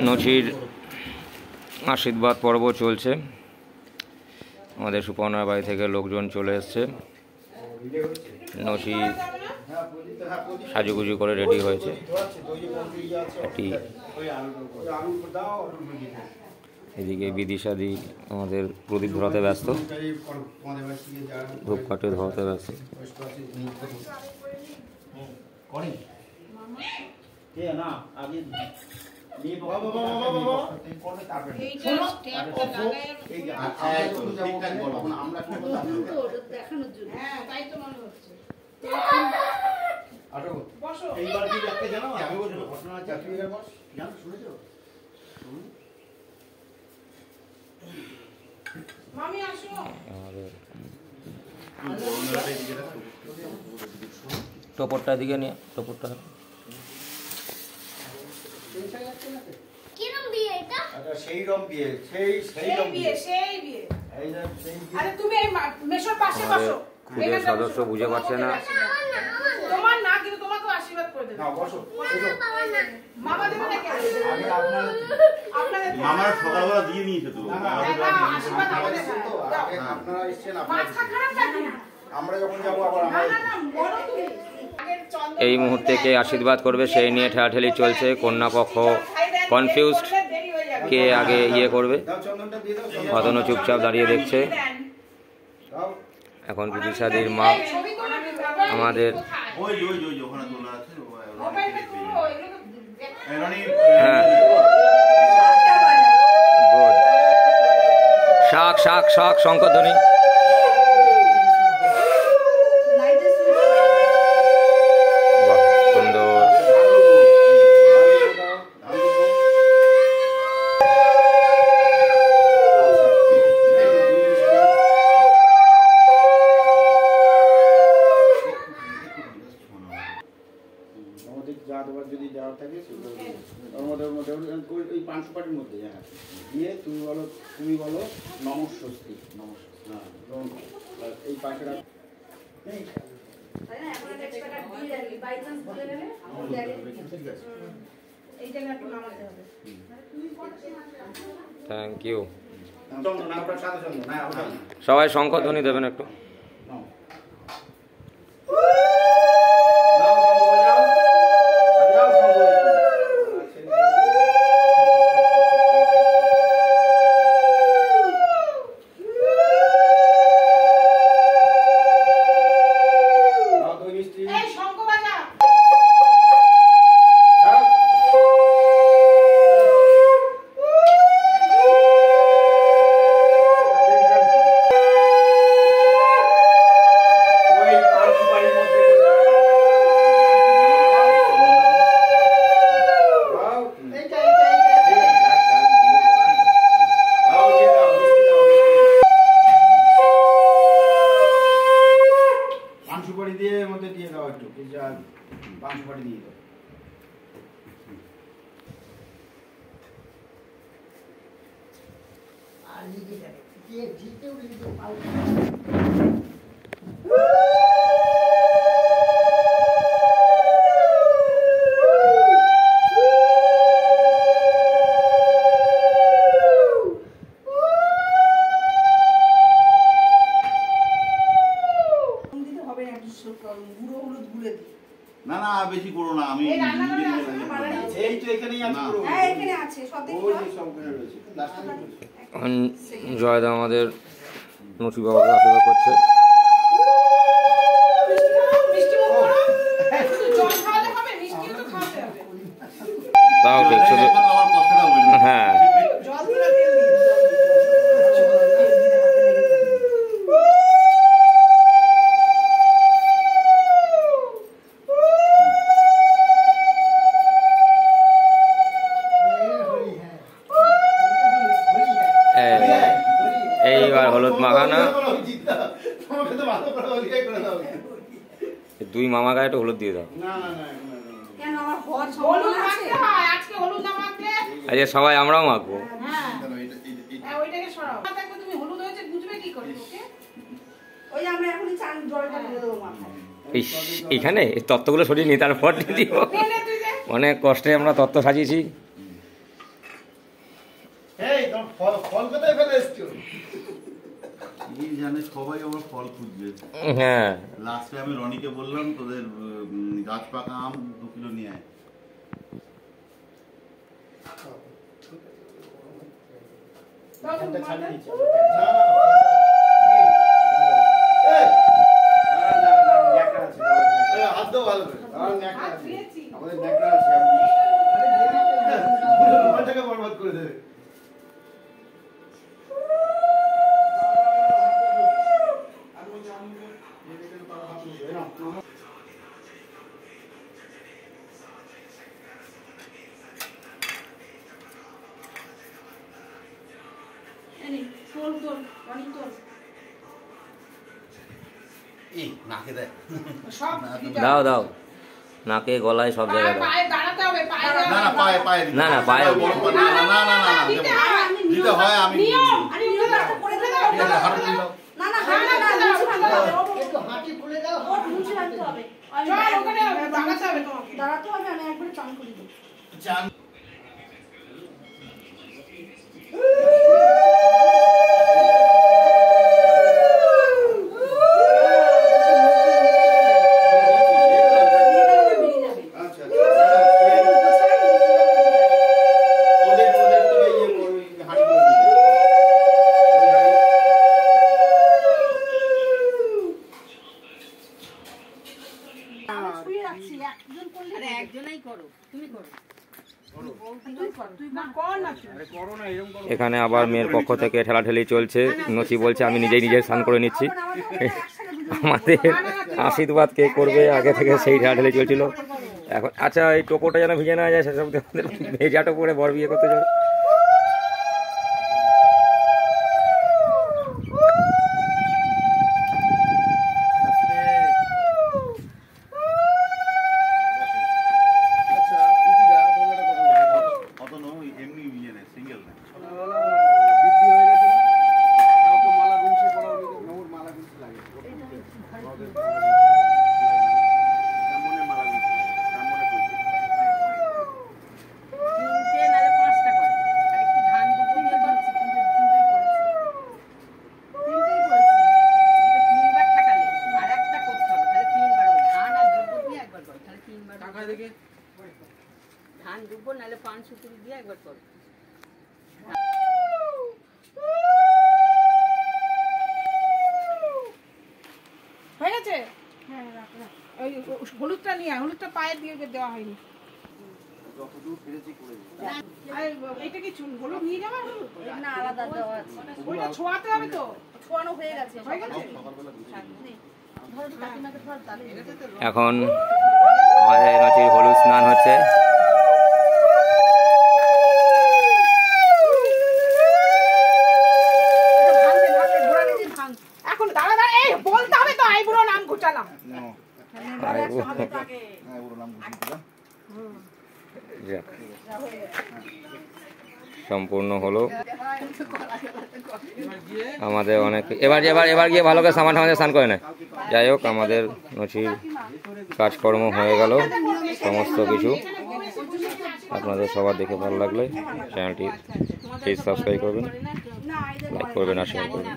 নচির আশীর্বাদ পর্ব চলছে। আমাদের সুপর্ণার বাড়ি থেকে লোকজন চলে এসছে। নচি সাজুগুজু করে রেডি হয়েছে। এদিকে বিদিশাদি আমাদের প্রদীপ ধরাতে ব্যস্ত, ধূপকাঠি ধরাতে ব্যস্ত। টপরটা দিকে নিয়ে, টপরটা সদস্য বুঝে পারছে না। মামার সকালবেলা দিয়ে নিয়েছে তো, এই মুহূর্তে কে আশীর্বাদ করবে সেই নিয়ে ঠেলাঠেলি চলছে। কন্যাপক্ষ কনফিউজড কে আগে ইয়ে করবে, অতনু চুপচাপ দাঁড়িয়ে দেখছে। এখন বিদিশাদির মা আমাদের শাক শাক শাক শঙ্করধ্বনি। তুমি বলো নমস্বস্তি, এই পাখিরা থ্যাংক ইউ। সবাই শঙ্করধ্বনি দেবেন একটু। না না বেশি করো না, আমি জয়দা আমাদের নচি বাবাকে আশীর্বাদ করছে। তাও ঠিক, শুধু হ্যাঁ এইবার হলুদ মাখানা। দুই মামা গায়ে একটু হলুদ দিয়ে দাও। আচ্ছা সবাই আমরাও মাখবো। এখানে তত্ত্বগুলো সরিয়ে নি, তারপর দিব। অনেক কষ্টে আমরা তত্ত্ব সাজিয়েছি। ফল কোথায় ফেলে এসছো? এই জানে সবাই আমার ফল খুঁজবে। হ্যাঁ লাস্টে আমি রনিকে বললাম তোদের গাছ পাকা আম 2 কিলো নিয়ে আয়। এখানটা ছাড়িয়ে দিচ্ছি। হাত দাও ভালো করে। আমাদের ন্যাকড়া আছে। রুমালটাকে বরবাদ করে দেবে। নাকে দেয় দাও দাও, নাকে গলায় সব জায়গায় দাও। না না পায়ে পায়ে না, না, পায়ে। না না না না না দিতে হয় আমি হাঁটি খুলে দাও। চান এখানে আবার মেয়ের পক্ষ থেকে ঠেলাঠেলি চলছে। নচি বলছে আমি নিজেই নিজে স্নান করে নিচ্ছি। আমাদের আশীর্বাদ কে করবে আগে থেকে সেই ঠেলাঠেলি চলছিল। এখন আচ্ছা এই টোপোটা যেন ভিজে না যায় সেসব ভেজা টোপরে বর বিয়ে করতে যাবে। ধান ডুবো নাহলে পান সুতুরি দিয়ে একবার করো। হয়ে গেছে? ওই হলুদটা নিয়ে আয়, হলুদটা পায়ে দিয়ে দেওয়া হয়নি। এইটা কি চুল হলুদ নিয়ে যাওয়া? না আলাদা দেওয়া আছে। ওইটা ছোঁয়াতে হবে তো। ছোয়ানো হয়ে গেছে। হয়ে গেছে? এখন আমাদের নচির হলুদ স্নান হচ্ছে। এখন দাঁড়া দাঁড়া, এই বলতে হবে তো আইবুড়ো নাম ঘুচালাম। সম্পূর্ণ হলো আমাদের অনেক। এবার এবার এবার গিয়ে ভালো করে সামান টামানে স্নান করে নেয়। যাই হোক আমাদের নচির কাজকর্ম হয়ে গেল সমস্ত কিছু। আপনাদের সবার দেখে ভালো লাগলে চ্যানেলটি প্লিজ সাবস্ক্রাইব করবেন, লাইক করবেন আর শেয়ার করবেন।